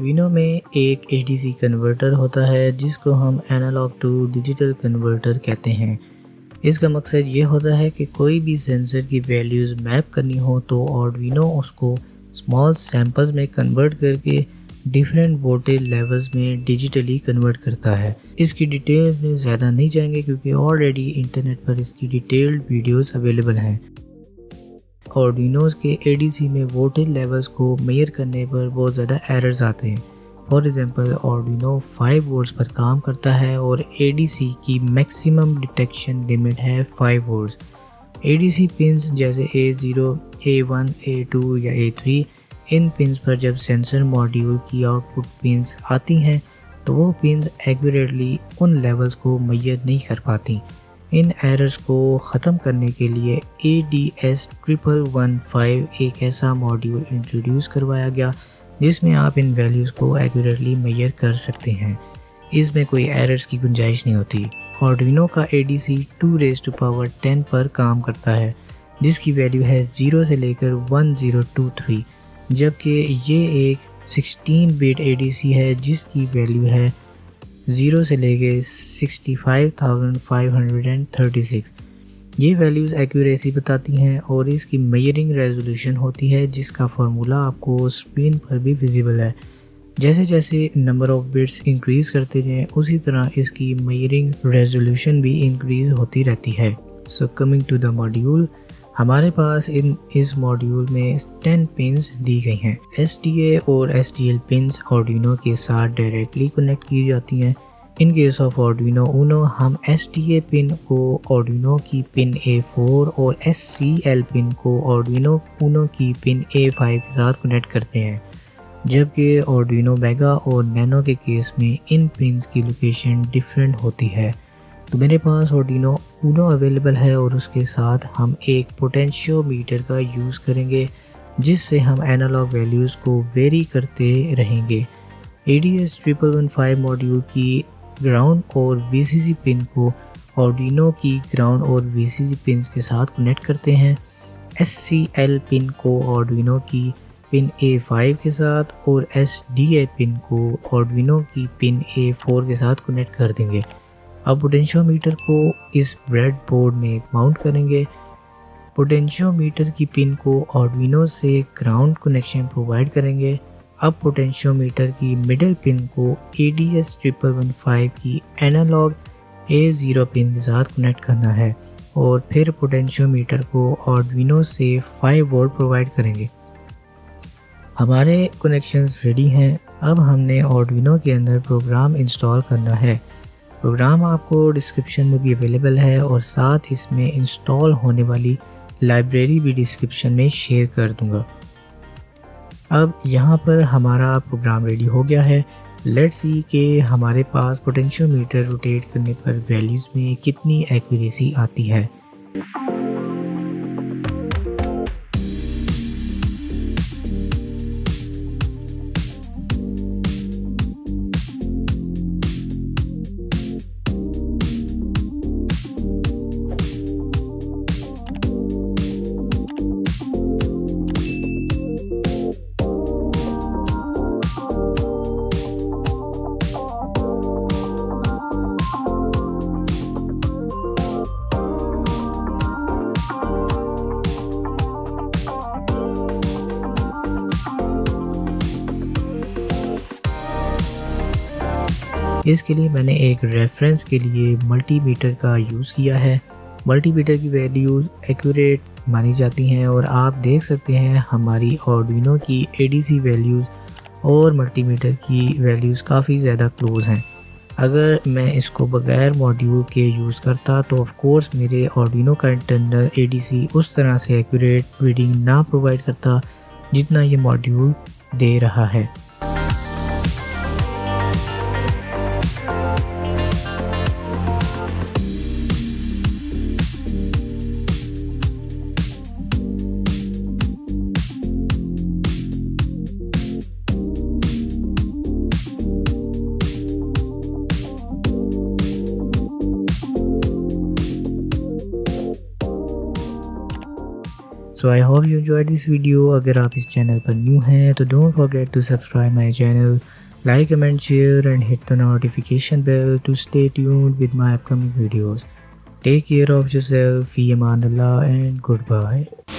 Arduino में एक ADC converter होता है जिसको हम एनालॉग टू डिजिटल कन्वर्टर कहते हैं। इसका मकसद ये होता है कि कोई भी सेंसर की वैल्यूज़ मैप करनी हो तो आर्डिनो उसको स्मॉल सैम्पल्स में कन्वर्ट करके डिफरेंट वोल्टेज लेवल्स में डिजिटली कन्वर्ट करता है। इसकी डिटेल्स में ज़्यादा नहीं जाएंगे क्योंकि ऑलरेडी इंटरनेट पर इसकी डिटेल्ड वीडियोस अवेलेबल हैं। आर्डिनोज के एडीसी में वोल्टेज लेवल्स को मेजर करने पर बहुत ज़्यादा एरर्स आते हैं। फॉर एग्जांपल आर्डिनो 5 वोल्ट्स पर काम करता है और एडीसी की मैक्सिमम डिटेक्शन लिमिट है 5 वोल्ट्स। एडीसी पिंस जैसे A0, A1, A2 या A3 इन पिंस पर जब सेंसर मॉड्यूल की आउटपुट पिंस आती हैं तो वो पिंस एक्यूरेटली उन लेवल्स को मेजर नहीं कर पाती। इन एरर्स को ख़त्म करने के लिए ADS1115 एक ऐसा मॉड्यूल इंट्रोड्यूस करवाया गया जिसमें आप इन वैल्यूज़ को एक्यूरेटली मेजर कर सकते हैं। इसमें कोई एरर्स की गुंजाइश नहीं होती। आर्डिनो का ADC 2⁻10 पर काम करता है जिसकी वैल्यू है 0 से लेकर 1023, जबकि ये एक 16 बिट ADC है जिसकी वैल्यू है 0 से लेके 65,536। ये वैल्यूज़ एक्यूरेसी बताती हैं और इसकी मेजरिंग रेजोल्यूशन होती है जिसका फार्मूला आपको स्क्रीन पर भी विजिबल है। जैसे जैसे नंबर ऑफ बिट्स इंक्रीज़ करते जाएं उसी तरह इसकी मेजरिंग रेजोल्यूशन भी इंक्रीज़ होती रहती है। So coming to the module, हमारे पास इस मॉड्यूल में 10 पिन्स दी गई हैं। SDA और SDL पिन्स आर्डिनो के साथ डायरेक्टली कनेक्ट की जाती हैं। In case of Arduino Uno हम SDA पिन को आर्डिनो की पिन A4 और SCL पिन को आर्डिनो ऊनो की पिन A5 के साथ कनेक्ट करते हैं, जबकि आर्डिनो वेगा और नैनो के केस में इन पिन्स की लोकेशन डिफरेंट होती है। तो मेरे पास आर्डिनो ऊनो अवेलेबल है और उसके साथ हम एक पोटेंशियोमीटर का यूज़ करेंगे जिससे हम एनालॉग वैल्यूज़ को वेरी करते रहेंगे। ADS1115 मॉड्यूल की ग्राउंड और VCC पिन को आर्डिनो की ग्राउंड और VCC पिन के साथ कनेक्ट करते हैं। SCL पिन को आर्डिनो की पिन A5 के साथ और SDA पिन को आर्डिनो की पिन A4 के साथ कनेक्ट कर देंगे। अब पोटेंशियोमीटर को इस ब्रेडबोर्ड में माउंट करेंगे। पोटेंशियोमीटर की पिन को आर्डिनो से ग्राउंड कनेक्शन प्रोवाइड करेंगे। अब पोटेंशियोमीटर की मिडिल पिन को ADS1115 की एनालॉग A0 पिन के साथ कनेक्ट करना है और फिर पोटेंशियोमीटर को आर्डिनो से 5 वोल्ट प्रोवाइड करेंगे। हमारे कनेक्शंस रेडी हैं। अब हमने आर्डिनो के अंदर प्रोग्राम इंस्टॉल करना है। प्रोग्राम आपको डिस्क्रिप्शन में भी अवेलेबल है और साथ इसमें इंस्टॉल होने वाली लाइब्रेरी भी डिस्क्रिप्शन में शेयर कर दूंगा। अब यहाँ पर हमारा प्रोग्राम रेडी हो गया है। लेट्स सी कि हमारे पास पोटेंशियोमीटर रोटेट करने पर वैल्यूज़ में कितनी एक्यूरेसी आती है। इसके लिए मैंने एक रेफरेंस के लिए मल्टीमीटर का यूज़ किया है। मल्टीमीटर की वैल्यूज़ एक्यूरेट मानी जाती हैं और आप देख सकते हैं हमारी आर्डिनो की ADC वैल्यूज़ और मल्टीमीटर की वैल्यूज़ काफ़ी ज़्यादा क्लोज हैं। अगर मैं इसको बगैर मॉड्यूल के यूज़ करता तो ऑफ कोर्स मेरे आर्डिनो का इंटरनल ADC उस तरह से एक्यूरेट रीडिंग ना प्रोवाइड करता जितना ये मॉड्यूल दे रहा है। So I hope you enjoyed this video. अगर आप इस चैनल पर न्यू हैं तो don't forget to subscribe my channel, like, comment, share and hit the notification bell to stay tuned with my upcoming videos. Take care of yourself, fi aman Allah and goodbye.